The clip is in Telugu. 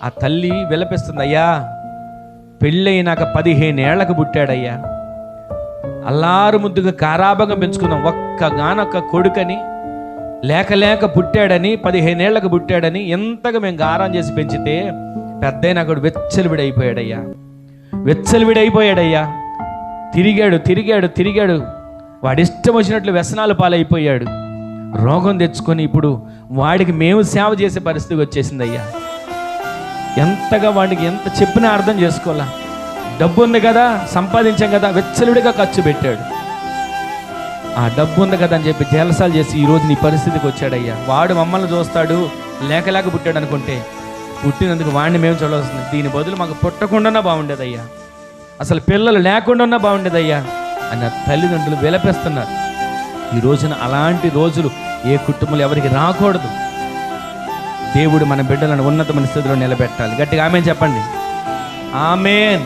ఆ తల్లి విలపిస్తుంది, అయ్యా పెళ్ళైనాక 15 ఏళ్లకు పుట్టాడయ్యా, అల్లారు ముద్దుగా కారాబంగా పెంచుకున్నాం, ఒక్కగానొక్క కొడుకని లేక పుట్టాడని, 15 ఏళ్లకు పుట్టాడని ఎంతగా మేము గారం చేసి పెంచితే పెద్దయినా కూడా వెచ్చలివిడైపోయాడయ్యా. తిరిగాడు వాడిష్టం వచ్చినట్లు వ్యసనాలు పాలైపోయాడు. రోగం తెచ్చుకొని ఇప్పుడు వాడికి మేము సేవ చేసే పరిస్థితి వచ్చేసిందయ్యా. ఎంతగా వాడికి ఎంత చెప్పినా అర్థం చేసుకోవాలా. డబ్బు ఉంది కదా, సంపాదించాం కదా, వెచ్చలుడిగా ఖర్చు పెట్టాడు. ఆ డబ్బు ఉంది కదా అని చెప్పి జలసాలు చేసి ఈరోజు నీ పరిస్థితికి వచ్చాడయ్యా. వాడు మమ్మల్ని చూస్తాడు లేక పుట్టాడు అనుకుంటే పుట్టినందుకు వాడిని మేము చూడాల్సింది. దీని బదులు మాకు పుట్టకుండా బాగుండేదయ్యా, అసలు పిల్లలు లేకుండా బాగుండేదయ్యా అని తల్లిదండ్రులు విలపిస్తున్నారు. ఈ రోజున అలాంటి రోజులు ఏ కుటుంబంలో ఎవరికి రాకూడదు. దేవుడు మన బిడ్డలను ఉన్నతమైన స్థితిలో నిలబెట్టాలి. గట్టిగా ఆమేన్ చెప్పండి. ఆమేన్.